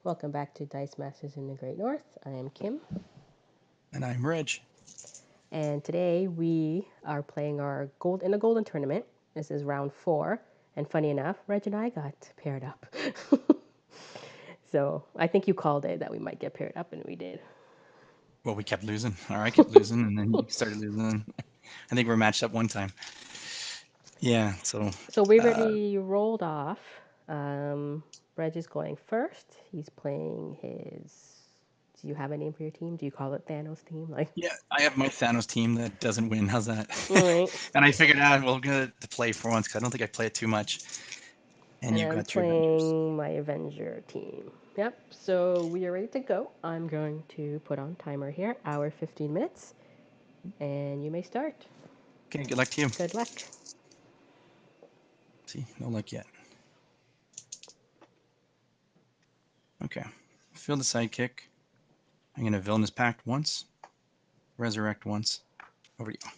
Welcome back to Dice Masters in the Great North. I am Kim, And I'm Reg. and today we are playing our gold in the Golden Tournament. This is round 4, and funny enough, Reg and I got paired up. So I think you called it that we might get paired up, and we did. Well, we kept losing, or I kept losing, and then you started losing. I think we're matched up one time. Yeah, so So we uh, already rolled off. Reg is going first. He's playing his. Do you have a name for your team? Do you call it Thanos team? Like, yeah, I have my Thanos team that doesn't win. How's that? all right. And I figured out, well, I'm going to play for once because I don't think I play it too much. And And you I'm got your Avengers. playing my Avenger team. Yep, so we are ready to go. I'm going to put on timer here, hour 15 minutes, and you may start. Okay, good luck to you. Good luck. See, no luck yet. Okay, field the sidekick. I'm going to Villainous Pact once, Resurrect once. Over to you.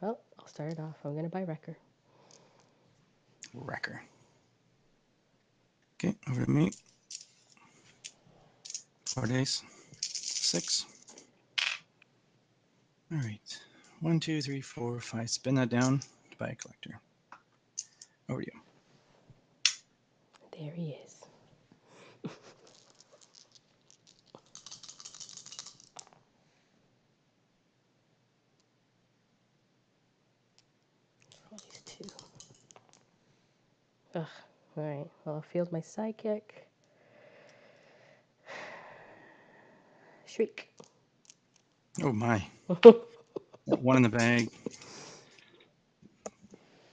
Well, I'll start it off. I'm going to buy Wrecker. Wrecker. Okay, over to me. 4 days. 6. All right. 1, 2, 3, 4, 5. Spin that down to buy a collector. Over to you. There he is. All these two. Ugh. All right. Well, I'll field my sidekick. Shriek. Oh my. One in the bag.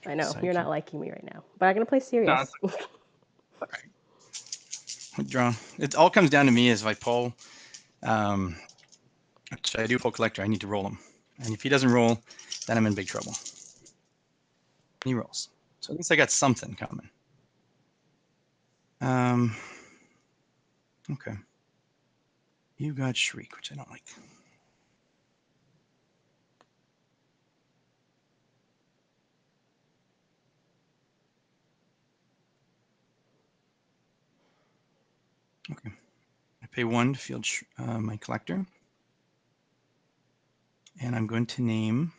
I know you're Sidekick. not liking me right now, but I'm gonna play No, serious. that's all right. Draw. It all comes down to me is if I pull, which I do pull collector, I need to roll him. And if he doesn't roll, then I'm in big trouble. He rolls. So at least I got something coming. Okay. You got Shriek, which I don't like. Okay. I pay 1 to field my collector. And I'm going to name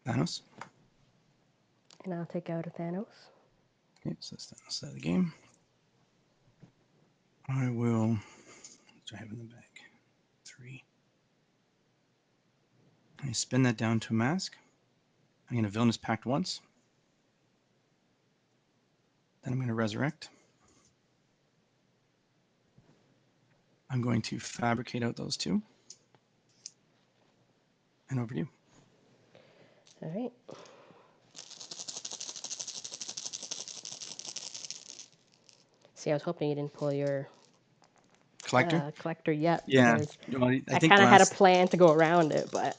Thanos. And I'll take out a Thanos. Okay, so that's Thanos out of the game. I will. What do I have in the bag? 3. I spin that down to a mask. I'm going to Villainous Pact once. Then I'm going to Resurrect. I'm going to fabricate out those two. And over to you. All right. See, I was hoping you didn't pull your Collector? collector yet Yeah. because Well, I I think kind of had a plan to go around it, but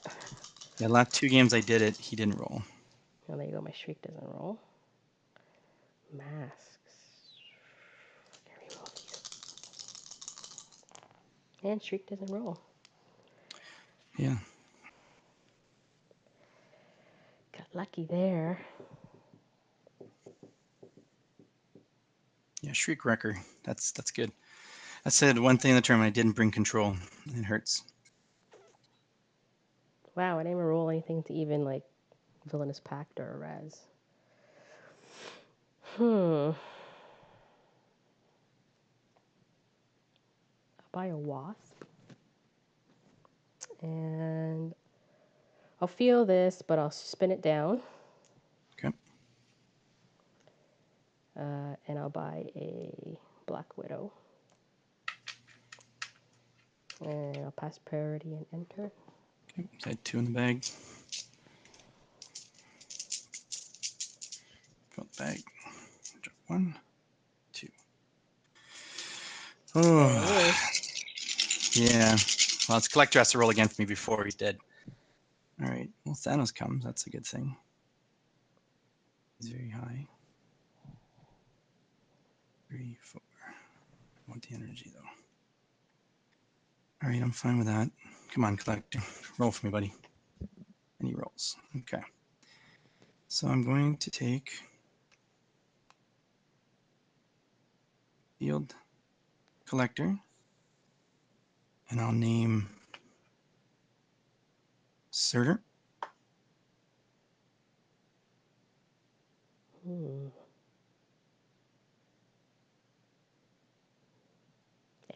last 2 games I did it, he didn't roll. oh, there you go. My shriek doesn't roll. Masks. Can I roll these? And shriek doesn't roll. Yeah. Got lucky there. Yeah, Shriek Wrecker. That's good. I said one thing in the tournament, I didn't bring control. It hurts. Wow, I didn't even roll anything to even like Villainous Pact or a Res. I'll buy a Wasp. And I'll feel this, but I'll spin it down. Okay. And I'll buy a Black Widow. And I'll pass priority and enter. Okay. So I had 2 in the bag. Fill the bag. Drop 1, 2. Oh. Yeah. Well, it's collector has to roll against me before he's dead. All right. Well, Thanos comes. That's a good thing. He's very high. 3, 4. I want the energy though. All right, I'm fine with that. Come on, Collector. Roll for me, buddy. And he rolls. Okay. So I'm going to take Field Collector, and I'll name Surtur.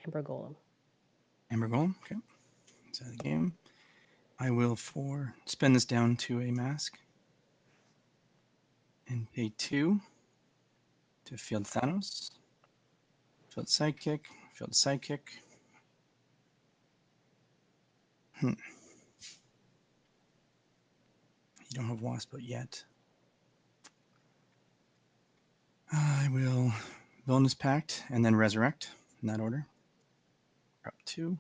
Amber Golem. Amber Golem. Okay. That's out of the game. I will spin this down to a mask and pay 2 to Field Thanos. Field Sidekick. Field Sidekick. You don't have Wasp out yet. I will Villainous Pact and then Resurrect in that order. Up 2.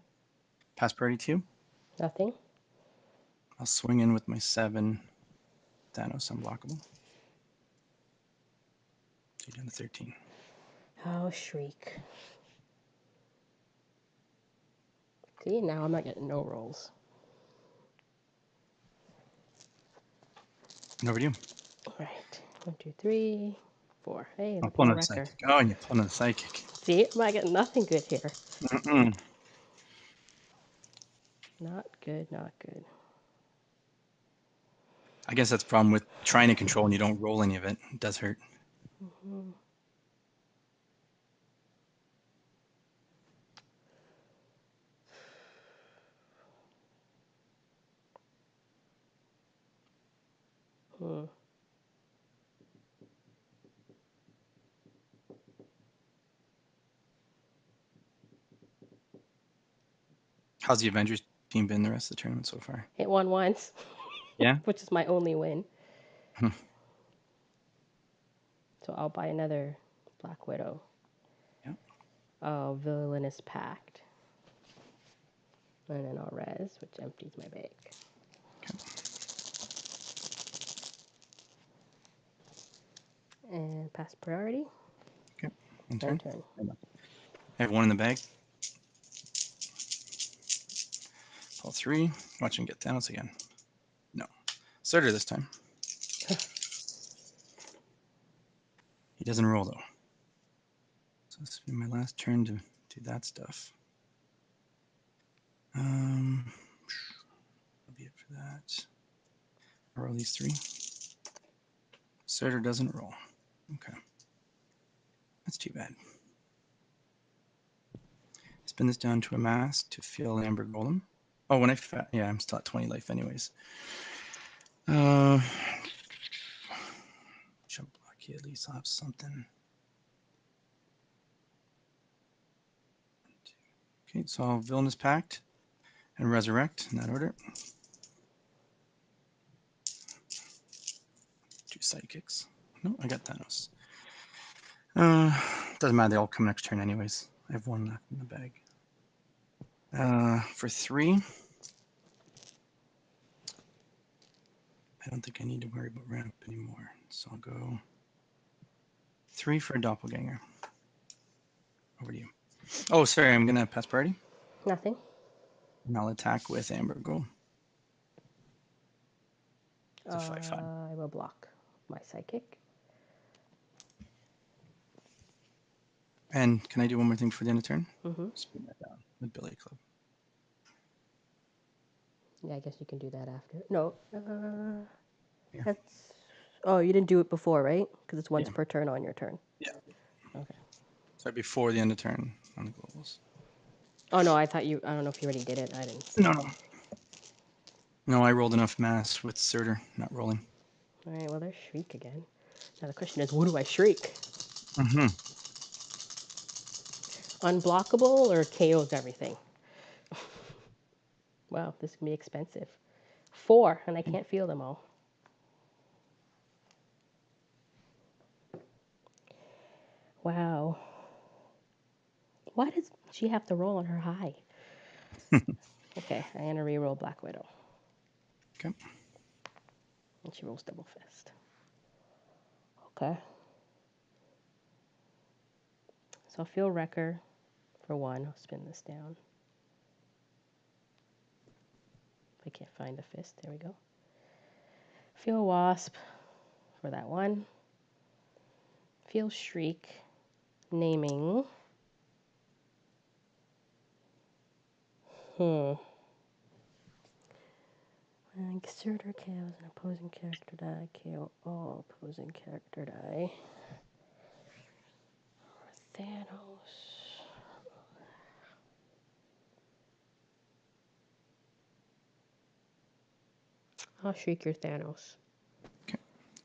Pass priority 2. Nothing. I'll swing in with my 7 Thanos unblockable. So you're down to 13. Oh, Shriek. See, now I'm not getting no rolls. And over to you. All right. 1, 2, 3, 4. Hey, I'm look pulling more a Wrecker. Psychic. Oh, and you're pulling a Psychic. See, I'm not getting nothing good here. Mm-mm. Not good, not good. I guess that's the problem with trying to control and you don't roll any of it. It does hurt. Mm-hmm. How's the Avengers team been the rest of the tournament so far? Hit one once. Yeah? Which is my only win. Hmm. So I'll buy another Black Widow. Yeah. Oh, Villainous Pact. And then I'll res, which empties my bag. Okay. And pass priority. Okay. One Turn. turn. I have 1 in the bag. Pull 3. Watch him get Thanos again. No. Surtur this time. He doesn't roll though. So this will be my last turn to do that stuff. That'll be it for that. I'll roll these 3. Surtur doesn't roll. Okay. That's too bad. Spin this down to a mask to fill Amber Golem. Oh, when yeah, I'm still at 20 life anyways. Jump block here, at least I'll have something. Okay, so I'll Villainous Pact and Resurrect in that order. 2 Sidekicks. No, I got Thanos. Doesn't matter, they all come next turn anyways. I have 1 left in the bag. For 3, I don't think I need to worry about ramp anymore. So I'll go 3 for a Doppelganger. Over to you. Oh, sorry, I'm gonna pass priority. Nothing. And I'll attack with Amber Golem. It's a 5/5. I will block my psychic. And can I do one more thing for the end of turn? Mm-hmm. Spin that down with Billy Club. Yeah, I guess you can do that after. No. Yeah. That's. Oh, you didn't do it before, right? Because it's once Yeah. per turn on your turn. Yeah. Okay. So before the end of turn on the globals. Oh no, I thought you. I don't know if you already did it. I didn't. See No, it. no. No, I rolled enough mass with Surtur, not rolling. All right. Well, there's Shriek again. Now the question is, what do I shriek? Mm-hmm. Unblockable or KOs everything? Wow, this can be expensive. 4, and I can't feel them all. Wow. Why does she have to roll on her high? Okay, I'm gonna re-roll Black Widow. Okay. And she rolls Double Fist. Okay. So I'll feel Wrecker for 1. I'll spin this down. I can't find the fist. There we go. Feel Wasp for that one. Feel Shriek, naming. Exerter KOs an opposing character die. KO all opposing character die. Thanos. I'll Shriek your Thanos. Okay.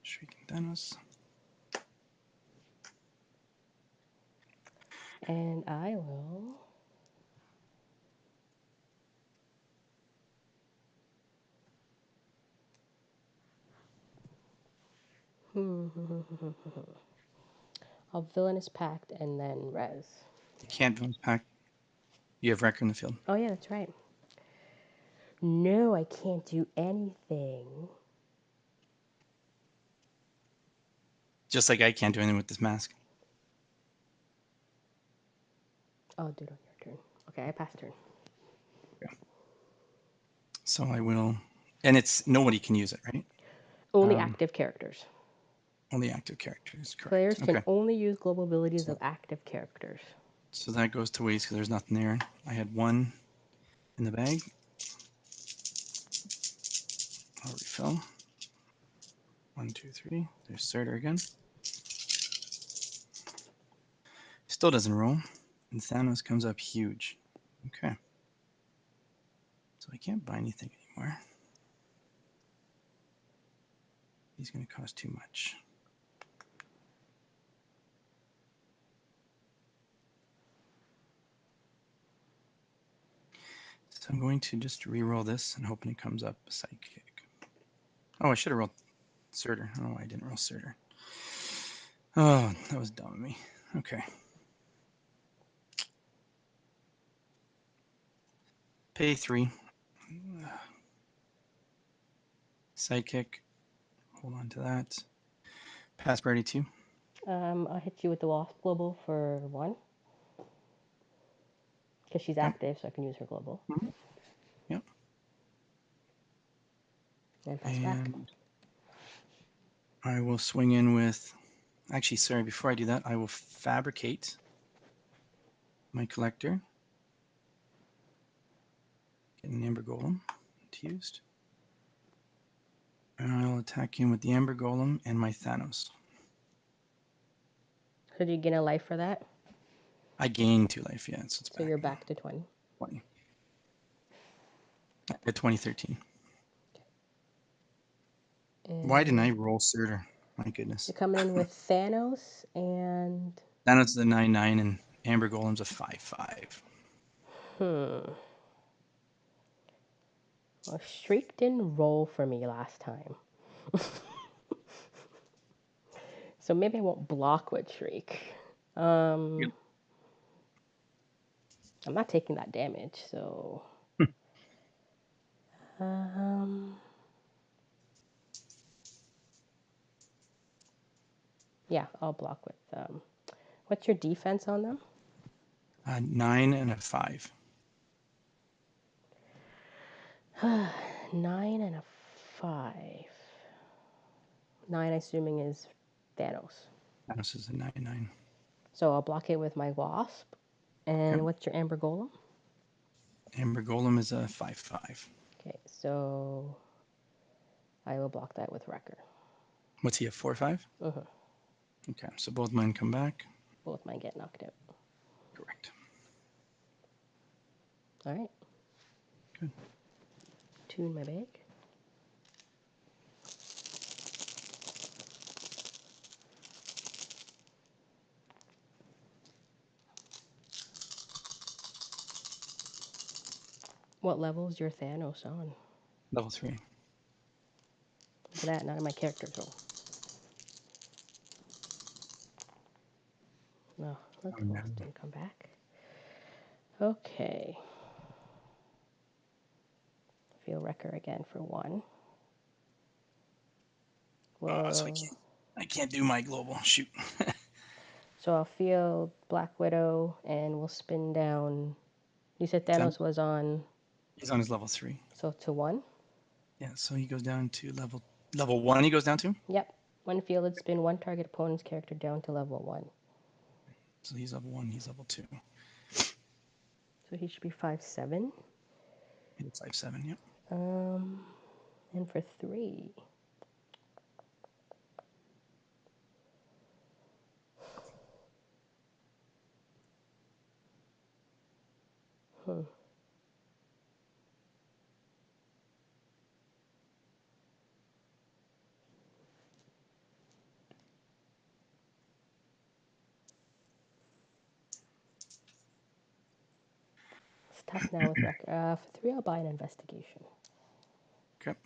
Shrieking Thanos. And I will. I'll Villainous Pact and then Res. You can't Villainous Pact. You have Wrecker in the field. Oh, yeah, that's right. No, I can't do anything. Just like I can't do anything with this mask. I'll do it on your turn. Okay, I pass turn. So I will, and it's nobody can use it, right? Only active characters. Only active characters, correct. Players can Okay. only use global abilities of active characters. So that goes to waste because there's nothing there. I had one in the bag. I'll refill. 1, 2, 3. There's Surtur again. Still doesn't roll. And Thanos comes up huge. Okay. So I can't buy anything anymore. He's going to cost too much. So I'm going to just re-roll this and hoping it comes up Psychic. Oh, I should have rolled Surtur. I don't know why I didn't roll Surtur. Oh, that was dumb of me. Okay. Pay 3. Psychic. Hold on to that. Pass priority 2. I'll hit you with the Wasp global for 1. Because she's active, so I can use her global. Yep. And pass back. I will swing in with... Actually, sorry, before I do that, I will fabricate my collector. Get an Amber Golem used. And I'll attack him with the Amber Golem and my Thanos. So do you gain a life for that? I gain 2 life, yeah. So, So you're back to 20. 20. At 2013. And why didn't I roll Surtur? My goodness. you're coming in with Thanos and... Thanos is a 9/9 and Amber Golem's a 5/5. Well, Shriek didn't roll for me last time. So maybe I won't block with Shriek. I'm not taking that damage, so... yeah, I'll block with... what's your defense on them? 9 and a 5. 9 and a 5. 9, assuming, is Thanos. Thanos is a 9/9. So I'll block it with my Wasp. And what's your Amber Golem? Amber Golem is a 5/5. Okay, so I will block that with Wrecker. What's he, a 4/5? Okay, so both mine come back. Both mine get knocked out. Correct. All right. Good. Tune my bag. What level is your Thanos on? Level 3. Look at that, none of my characters roll. No, look, didn't come back. Okay. Feel Wrecker again for 1. Well, So I can't do my global. Shoot. So I'll feel Black Widow and we'll spin down. You said Thanos was on... He's on his level 3. So to 1? Yeah, so he goes down to level 1 he goes down to? Yep. When fielded, spin one target opponent's character down to level 1. So he's level 1, he's level 2. So he should be 5/7. He's 5/7, yep. And for 3. It's tough now with record. For 3, I'll buy an investigation. Okay.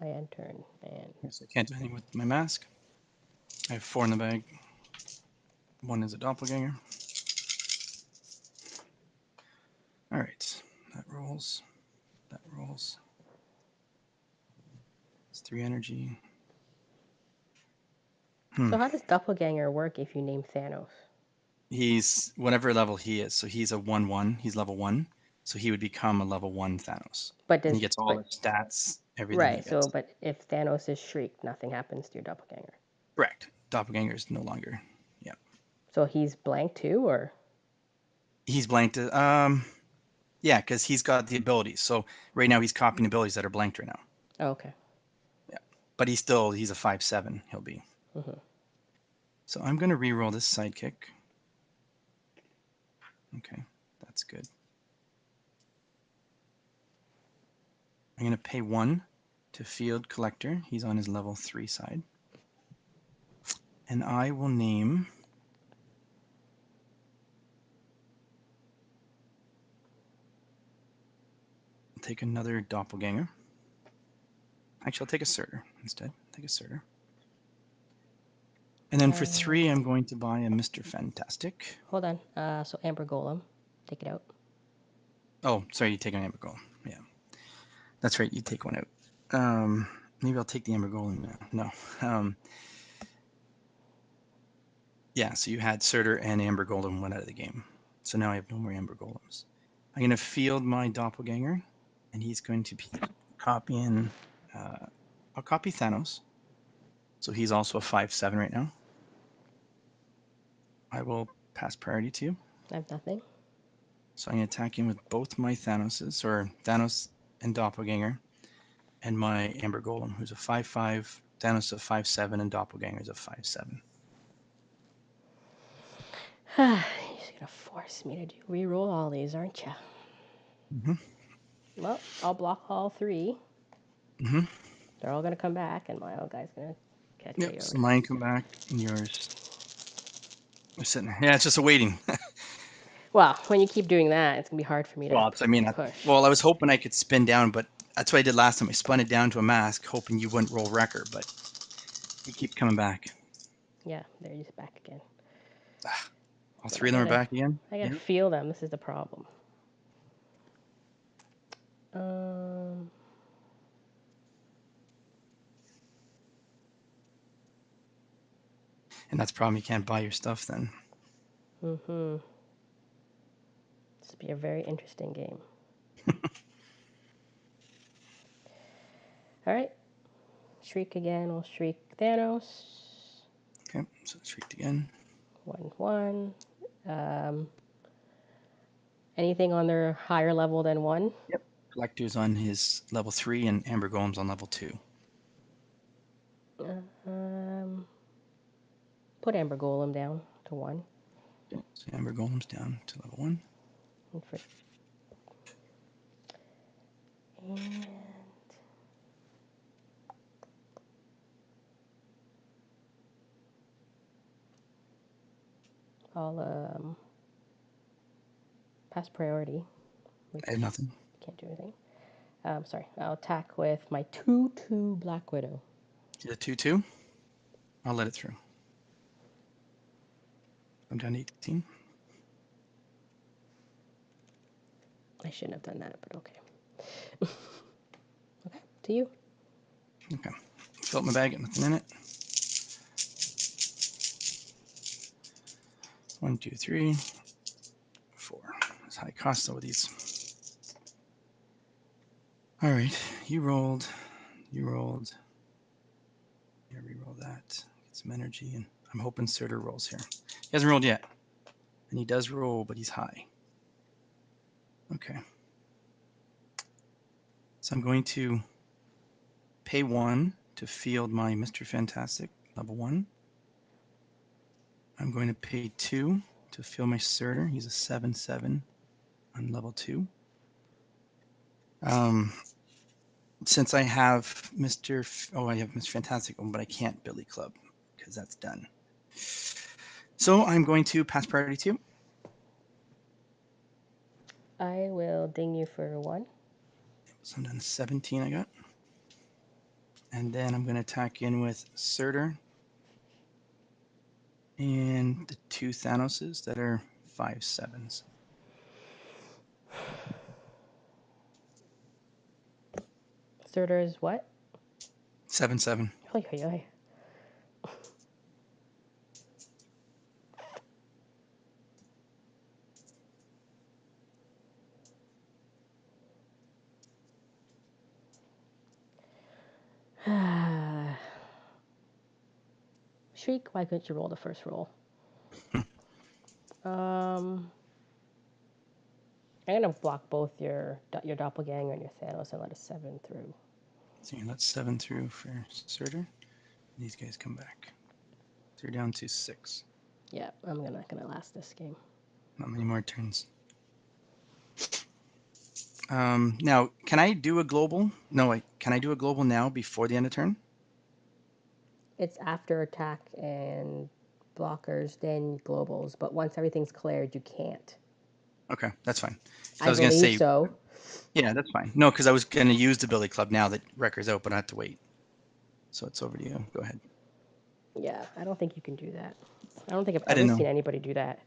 I end turn, and Yes, I can't do anything with my mask. I have 4 in the bag. 1 is a doppelganger. All right, that rolls. That rolls. It's 3 energy. So how does doppelganger work if you name Thanos? He's whatever level he is. So he's a 1/1. He's level 1. So he would become a level 1 Thanos. But And does he gets all his stats, everything he right? So, gets. but if Thanos is Shriek, nothing happens to your doppelganger. Correct. Doppelganger is no longer. Yeah. So he's blank too, or He's blanked. Yeah, because he's got the abilities. So right now he's copying abilities that are blanked right now. oh, okay. Yeah. But he's a 5/7. He'll be. Mm-hmm. So I'm going to re-roll this sidekick. Okay, that's good. I'm going to pay 1 to Field Collector. He's on his level 3 side. And I will name... I'll take another Doppelganger. Actually, I'll take a Surtur instead. Take a Surtur. And then for 3, I'm going to buy a Mr. Fantastic. Hold on. So Amber Golem, take it out. Oh, sorry, you take an Amber Golem. Yeah, that's right. You take one out. Maybe I'll take the Amber Golem now. No. Yeah, so you had Surtur and Amber Golem went out of the game. So now I have no more Amber Golems. I'm going to field my Doppelganger, and he's going to be copying... I'll copy Thanos. So he's also a 5/7 right now. I will pass priority to you. I have nothing. So I'm going to attack him with both my Thanoses, or Thanos and Doppelganger, and my Amber Golem, who's a 5/5, Thanos a 5/7, and Doppelganger is a 5/7. You're just gonna force me to re-roll all these, aren't you? Mm-hmm. Well, I'll block all 3. Mm-hmm. They're all gonna come back, and my old guy's gonna catch Yep, yours. so mine come back, and yours are sitting there. Yeah, it's just a waiting. Well, when you keep doing that, it's gonna be hard for me to push. Well, I was hoping I could spin down, but that's what I did last time. I spun it down to a mask, hoping you wouldn't roll wrecker, but you keep coming back. Yeah, there he's back again. All 3 of them are back again? I gotta feel them. This is the problem. And that's the problem, you can't buy your stuff then. Mm-hmm. This will be a very interesting game. All right. Shriek again. We'll shriek Thanos. Okay, so shrieked again. 1/1. Anything on their higher level than 1? Yep. Collector's on his level 3 and Amber Golem's on level 2. Put Amber Golem down to 1. Okay, so Amber Golem's down to level 1. And I'll pass priority. I have nothing. Can't do anything. Sorry. I'll attack with my 2/2 Black Widow. Is it 2/2? I'll let it through. I'm down to 18. I shouldn't have done that, but okay. Okay, to you. Okay. Fill up my bag, got nothing in it. 1, 2, 3, 4. That's high cost though with these. All right, you rolled. You rolled. Here, re-roll that. Get some energy, and I'm hoping Surtur rolls here. He hasn't rolled yet, and he does roll, but he's high. Okay. So I'm going to pay 1 to field my Mr. Fantastic level 1. I'm going to pay 2 to field my Surtur. He's a 7/7 on level 2. Since I have I have Mr. Fantastic, but I can't Billy Club because that's done. So I'm going to pass priority 2. I will ding you for 1. So I'm done 17 I got. And then I'm going to attack in with Surtur and the 2 Thanoses that are 5/7s. Surtur is what? 7/7. Oy, oy, oy. Shriek, why couldn't you roll the first roll? I'm gonna block both your doppelganger and your Thanos and let a 7 through. So you let 7 through for Surtur. These guys come back. So you're down to 6. Yeah, I'm not gonna last this game. Not many more turns. Now, can I do a global? No, can I do a global now before the end of turn? It's after attack and blockers, then globals. But once everything's cleared, you can't. Okay, that's fine. I was going to believe say, so. Yeah, that's fine. No, because I was going to use the Billy Club now that Wrecker's out, but I have to wait. So it's over to you. Go ahead. Yeah, I don't think you can do that. I don't think I've I ever didn't know. seen anybody do that.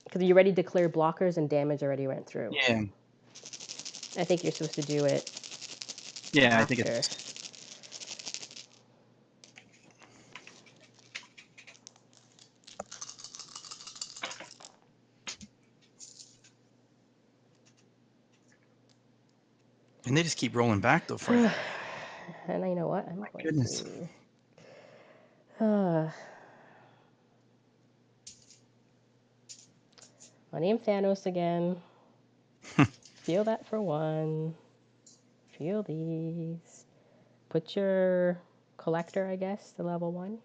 Because you already declared blockers and damage already went through. Yeah. I think you're supposed to do it. Yeah, after. I think it's. And they just keep rolling back though for you. And you know what? I'm My going goodness. to. My name Thanos again. Feel that for 1. Feel these. Put your collector, I guess, to level 1.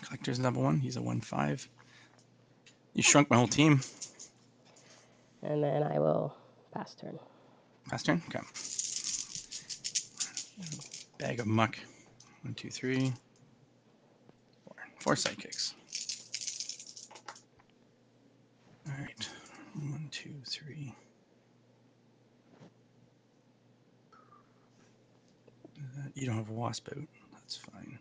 Collector's level 1. He's a 1/5. You shrunk my whole team. And then I will pass turn. Pass turn? Okay. Bag of muck. 1, 2, 3. 4 sidekicks. All right. 1, 2, 3. You don't have a wasp out. That's fine.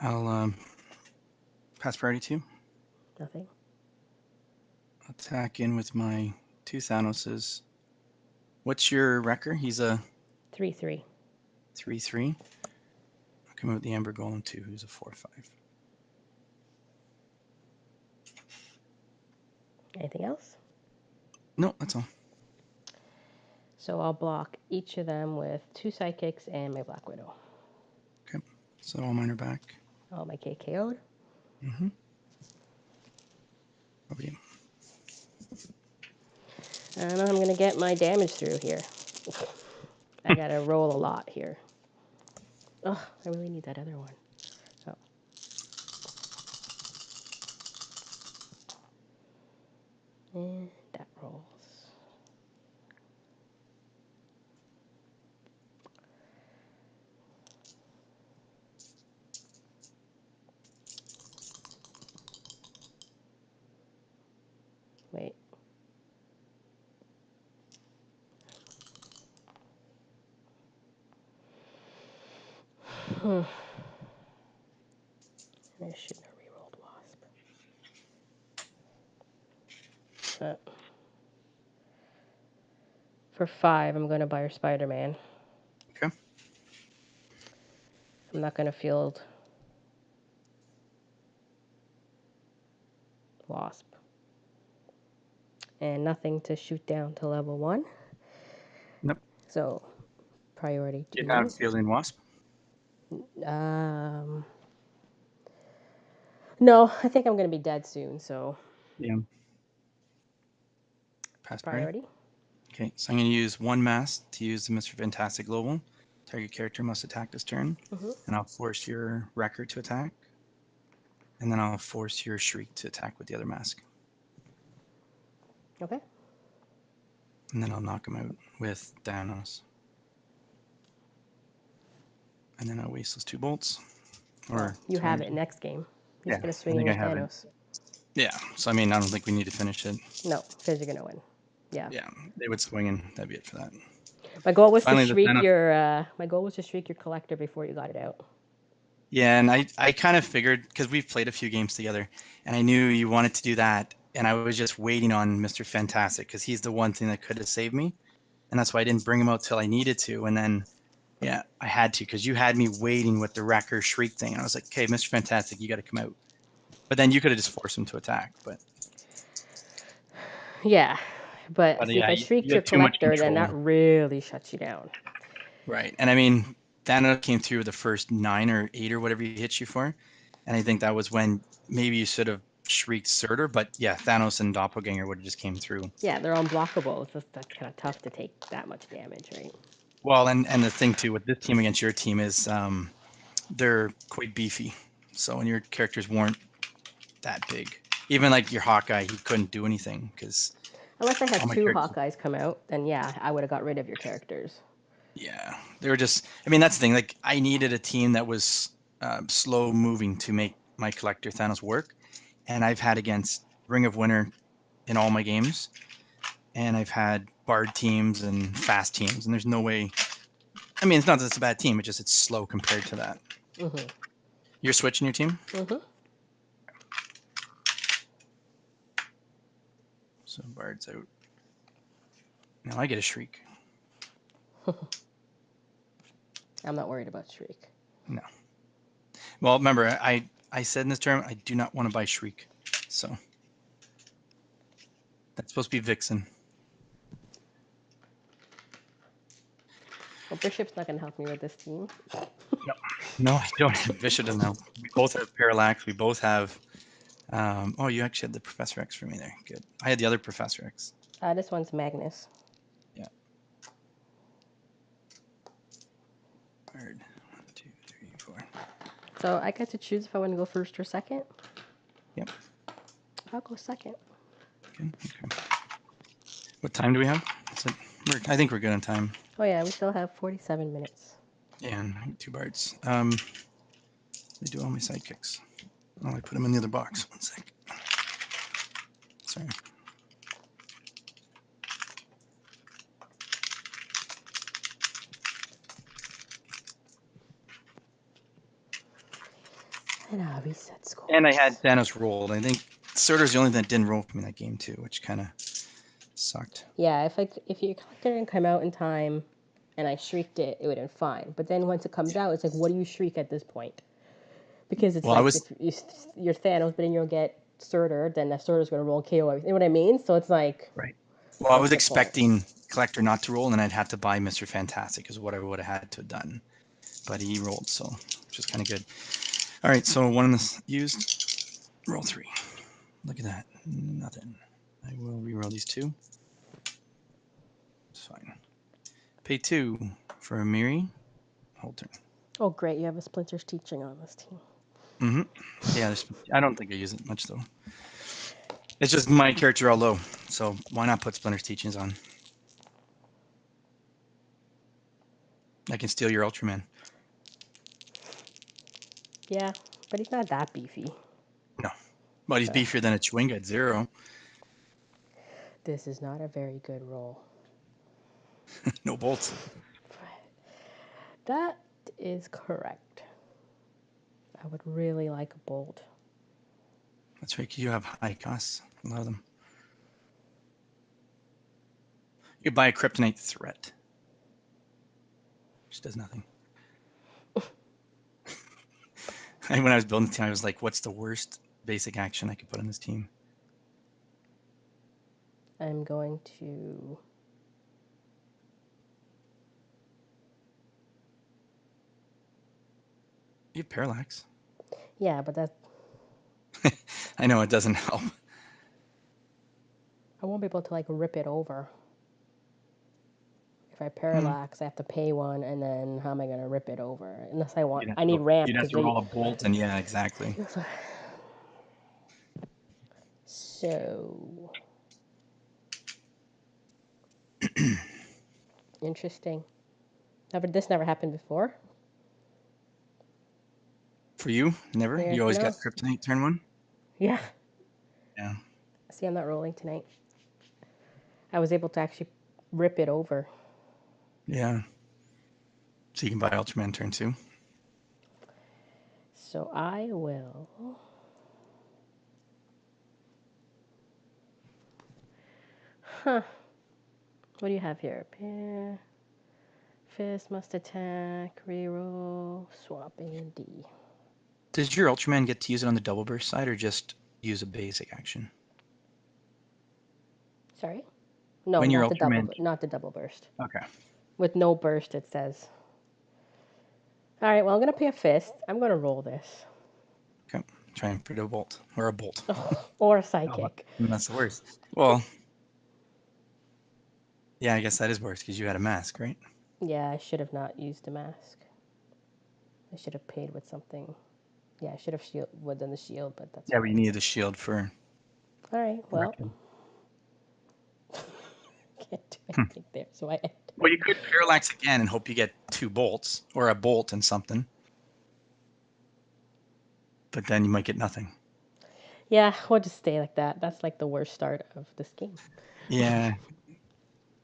I'll pass priority 2. Nothing. Attack in with my 2 Thanoses. What's your Wrecker? He's a 3/3. 3/3. I'll come out with the Amber Golem 2, who's a 4/5. Anything else? No, that's all. So I'll block each of them with 2 sidekicks and my Black Widow. Okay. So all mine are back. All my KKO'd. Mm-hmm. Over to you. I know I'm going to get my damage through here. I got to roll a lot here. Oh, I really need that other one. Oh. And that rolls. Wait. I shouldn't have rerolled Wasp. For 5, I'm going to buy her Spider-Man. Okay. I'm not going to field Wasp. And nothing to shoot down to level 1. Nope. So, priority You're 2. not fielding Wasp? No, I think I'm going to be dead soon, so Yeah. Pass priority. Okay, so I'm going to use 1 mass to use the Mr. Fantastic Global. Target character must attack this turn. And I'll force your Wrecker to attack. And then I'll force your Shriek to attack with the other mask. Okay. And then I'll knock him out with Thanos. And then I'll waste those 2 bolts. Well, you have it next game. You're Yeah, just going to I swing in think with I have it. Thanos. Yeah, so I mean, I don't think we need to finish it. No, because you're going to win. Yeah. Yeah, they would swing and that'd be it for that. My goal was Finally, to the shriek Thanos- your collector before you got it out. Yeah, and I kind of figured, because we've played a few games together, and I knew you wanted to do that, and I was just waiting on Mr. Fantastic, because he's the one thing that could have saved me, and that's why I didn't bring him out till I needed to, and then, yeah, I had to, because you had me waiting with the Wrecker Shriek thing, and I was like, okay, Mr. Fantastic, you got to come out. But then you could have just forced him to attack, but... Yeah, but see, yeah, if I you shrieked your have too much collector, then that control. really shuts you down. Right, and I mean, Thanos came through the first 9 or 8 or whatever he hit you for, and I think that was when maybe you should have shrieked Surtur, but yeah, Thanos and Doppelganger would have just came through. Yeah, they're unblockable. It's just that's kind of tough to take that much damage, right? Well, and the thing too with this team against your team is they're quite beefy, so when your characters weren't that big, even like your Hawkeye, he couldn't do anything because Unless I had all my 2 characters. Hawkeyes come out, then yeah, I would have got rid of your characters. Yeah, they were just. I mean, that's the thing. Like, I needed a team that was slow moving to make my collector Thanos work, and I've had against Ring of Winter in all my games, and I've had Bard teams and fast teams, and there's no way. I mean, it's not that it's a bad team; it's slow compared to that. Mm-hmm. You're switching your team, Mm-hmm. so Bard's out. Now I get a Shriek. I'm not worried about Shriek. No. Well, remember, I said in this term I do not want to buy Shriek, so that's supposed to be Vixen. Well, Bishop's not going to help me with this team. No, I don't. Bishop doesn't help. We both have Parallax. We both have. Oh, you actually had the Professor X for me there. Good. I had the other Professor X. This one's Magnus. Yeah. Bird. 1, 2, 3, 4. So I get to choose if I want to go first or second. Yep. I'll go second. Good. Okay. What time do we have? I think we're good on time. Oh yeah, we still have 47 minutes. Yeah, and 2 Bards. They do all my sidekicks. Oh, I put them in the other box. 1 sec. Sorry. And I'll reset score. And I had Thanos rolled. I think Surtur's the only thing that didn't roll for me that game too, which kind of sucked. Yeah, if your collector didn't come out in time, and I shrieked it, it would have been fine. But then once it comes out, it's like, what do you shriek at this point? Because it's like if you're Thanos, but then you'll get Surtur, then the Surtur's going to roll KO everything. You know what I mean? So it's like. Right. Well, I was expecting Collector not to roll, and then I'd have to buy Mr. Fantastic is what I would have had to have done. But he rolled, so which is kind of good. All right, so 1 is used. Roll 3. Look at that. Nothing. I will re-roll these 2. It's fine. Pay 2 for a Miri. Hold turn. Oh, great. You have a Splinter's teaching on this team. Mm-hmm. Yeah, I don't think I use it much, though. It's just my character all low, so why not put Splinter's teachings on? I can steal your Ultraman. Yeah, but he's not that beefy. No. But he's beefier than a Chewinga at 0. This is not a very good roll. No bolts. That is correct. I would really like a bolt. That's right, you have high costs. A lot of them. You buy a Kryptonite Threat, which does nothing. When I was building the team, I was like, what's the worst basic action I could put on this team? I'm going to... You have Parallax. Yeah, but that's... I know, it doesn't help. I won't be able to, like, rip it over. If I Parallax, I have to pay one, and then how am I going to rip it over? Unless I want... I need ramp. You'd have to roll a bolt, and yeah, exactly. So... Interesting. This never happened before. For you? Never? Yeah, You always no. got Kryptonite turn 1? Yeah. Yeah. See, I'm not rolling tonight. I was able to actually rip it over. Yeah. So you can buy Ultraman turn 2? So I will... Huh. What do you have here? Pair... Fist, must attack, reroll, swap A and D. Does your Ultraman get to use it on the double burst side, or just use a basic action? Sorry? No, when not the double burst. Okay. With no burst, it says. All right, well, I'm going to pay a fist. I'm going to roll this. Okay. Trying for a bolt. Or a bolt. Or a psychic. Oh, that's the worst. Well, yeah, I guess that is worse because you had a mask, right? Yeah, I should have not used a mask. I should have paid with something. Yeah, I should have done the shield, but that's... Yeah, but you needed a shield for... All right, well... Can't do anything there, so I end. Well, you could Parallax again and hope you get 2 bolts, or a bolt and something. But then you might get nothing. Yeah, we'll just stay like that. That's like the worst start of this game. Yeah.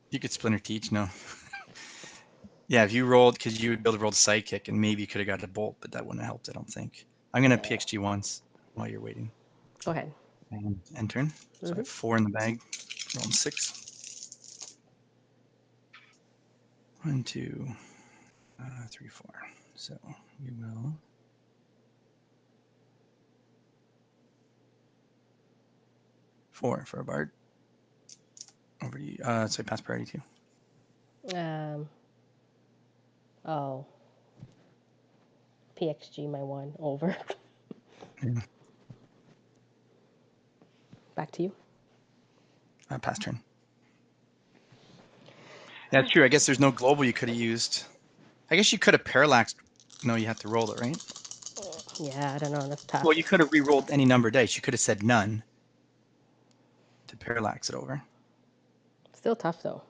You could Splinter Teach, no. Yeah, if you rolled, because you would be able to roll the Sidekick, and maybe you could have got a bolt, but that wouldn't have helped, I don't think. I'm going to PXG once while you're waiting. Go ahead. And end turn. So I have 4 in the bag. Rolling 6. 1, 2, 3, 4. So we will... Four for a Bard. Over to you. So I pass priority 2. Oh. PXG my 1 over. Yeah. Back to you. Pass turn. Yeah, that's true. I guess there's no global you could have used. I guess you could have parallaxed. No, you have to roll it, right? Yeah, I don't know. That's tough. Well, you could have re-rolled any number of dice. You could have said none to parallax it over. Still tough, though.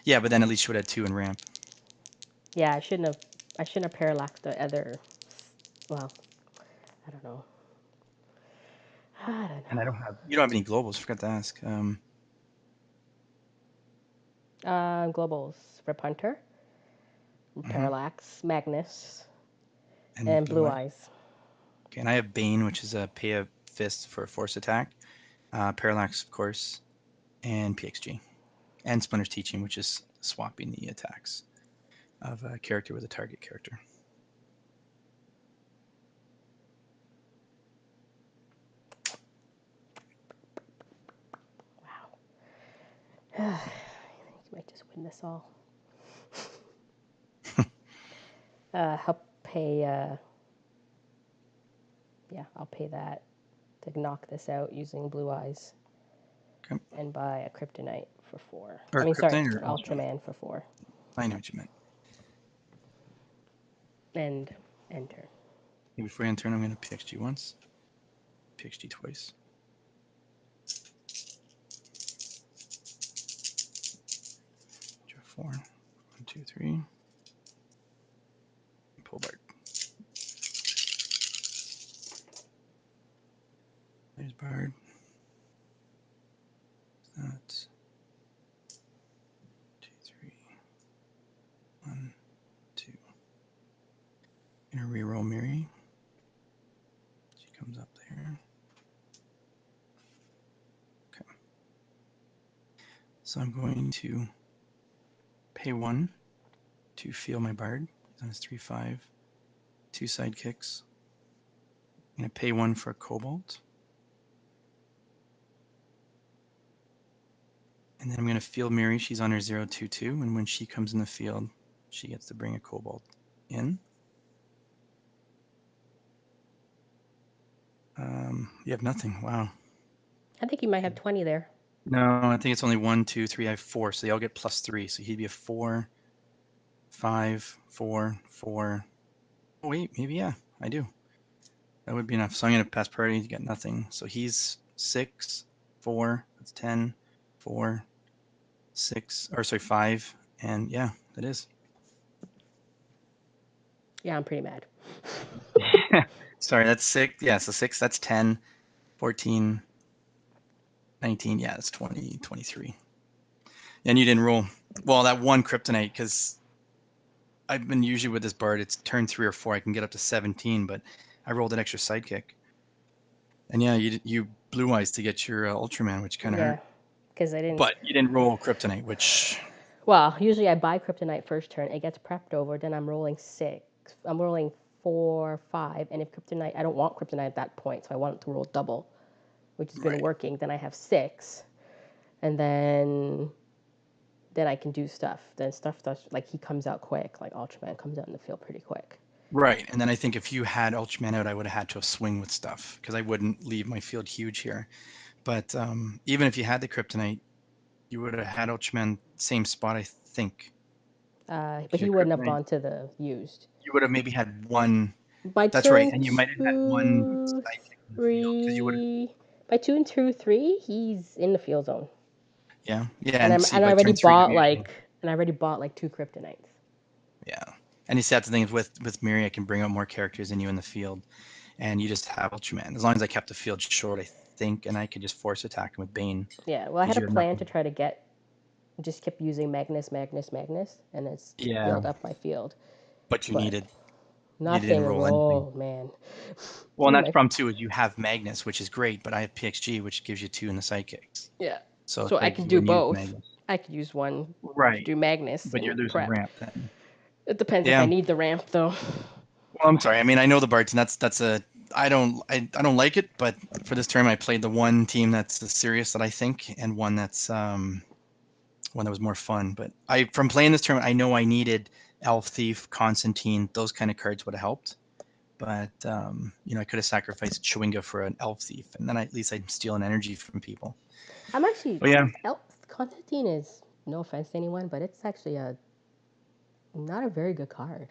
Yeah, but then at least you would have 2 in ramp. Yeah, I shouldn't have parallaxed the other... Well, I don't know. And you don't have any globals. Forgot to ask. Globals. Rip Hunter, Parallax, Magnus, and Blue Eyes. Okay, and I have Bane, which is a pay a fist for a force attack. Parallax, of course, and PXG. And Splinter's Teaching, which is swapping the attacks of a character with a target character. Wow. I think you might just win this all. I'll pay... yeah, I'll pay that to knock this out using Blue Eyes. Okay. And buy a Kryptonite for 4. Or Ultraman for 4. I know what you meant. And enter. Before I end turn, I'm going to PXG once. PXG twice. Draw 4. 1, 2, 3. Pull Bard. There's Bard. That's 2, 3. 1, 2. Gonna reroll Miri. She comes up there. Okay. So I'm going to pay 1 to feel my Bard. He's on his 3/5. 2 sidekicks. I'm going to pay 1 for a Cobalt. And then I'm going to field Miri. She's on her 0/2/2. And when she comes in the field, she gets to bring a Cobalt in. You have nothing. Wow. I think you might have 20 there. No, I think it's only 1, 2, 3. I have 4. So they all get +3. So he'd be a 4, 5, 4, 4. Oh, wait, maybe, yeah, I do. That would be enough. So I'm going to pass priority to get nothing. So he's 6, 4. That's 10, 4, 6. Or sorry, 5. And yeah, that is. Yeah, I'm pretty mad. Sorry, that's 6. Yeah, so 6, that's 10, 14, 19. Yeah, that's 20, 23. And you didn't roll. Well, that one kryptonite, because I've been usually with this Bard, it's turn 3 or 4. I can get up to 17, but I rolled an extra sidekick. And yeah, you blue eyes to get your Ultraman, which kind of hurt. Because I didn't. But you didn't roll kryptonite, which. Well, usually I buy kryptonite first turn. It gets prepped over. Then I'm rolling 6. I'm rolling 4, 5, and if kryptonite, I don't want kryptonite at that point, so I want it to roll double, which has been working. Then I have 6, and then I can do stuff. Then stuff does, like, he comes out quick. Like Ultraman comes out in the field pretty quick. Right, and then I think if you had Ultraman out, I would have had to swing with stuff because I wouldn't leave my field huge here. But even if you had the kryptonite, you would have had Ultraman same spot, I think. But he wouldn't have gone to the used. You would have maybe had one. By That's right, and you might have had one sidekick in the field because you would have. By 2 and 2, 3, he's in the field zone. Yeah. And I already bought like 2 kryptonites. Yeah, and you see, that's the thing is with Miri, I can bring out more characters than you in the field, and you just have Ultraman. As long as I kept the field short, I think, and I could just force attack him with Bane. Yeah, well, I had a plan to try to just kept using Magnus, and it's built up my field. But you needed nothing. You didn't roll anything. Man. Well, and that's problem too is you have Magnus, which is great, but I have PXG, which gives you 2 in the sidekicks. Yeah. So I can do both. I could use one to do Magnus. But you're losing ramp then. It depends if I need the ramp though. Well, I'm sorry. I mean, I know the Bards, and that's a I don't like it, but for this term I played the one team that's the serious that I think, and one that's one that was more fun. But from playing this tournament, I know I needed Elf Thief, Constantine, those kind of cards would have helped. But I could have sacrificed Chewinga for an Elf Thief, and then at least I'd steal an energy from people. I'm actually Constantine is, no offense to anyone, but it's actually not a very good card.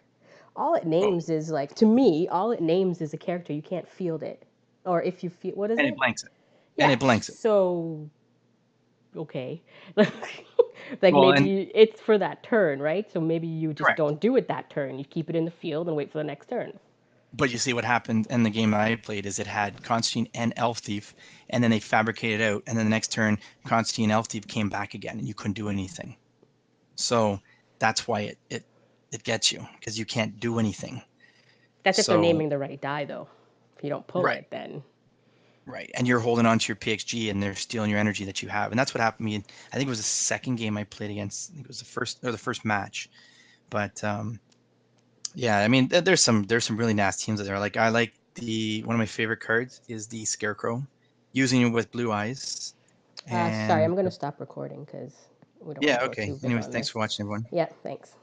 All it names is like, to me, all it names is a character. You can't field it, or if you feel, what is it? And it blanks it. Yeah. And it blanks it. So, okay, maybe it's for that turn, right? So maybe you just don't do it that turn. You keep it in the field and wait for the next turn. But you see what happened in the game that I played is it had Constantine and Elf Thief, and then they fabricated out, and then the next turn, Constantine and Elf Thief came back again, and you couldn't do anything. So that's why it gets you, because you can't do anything. That's if they're naming the right die, though. If you don't pull it, then... Right, and you're holding on to your PXG, and they're stealing your energy that you have. And that's what happened to me. I think it was the second game I played against. I think it was the first match. But... yeah, I mean, there's some really nasty teams out there. Like I like one of my favorite cards is the Scarecrow, using it with blue eyes. Sorry, I'm gonna stop recording because we don't. Yeah. Okay. Anyways, thanks for watching, everyone. Yeah. Thanks.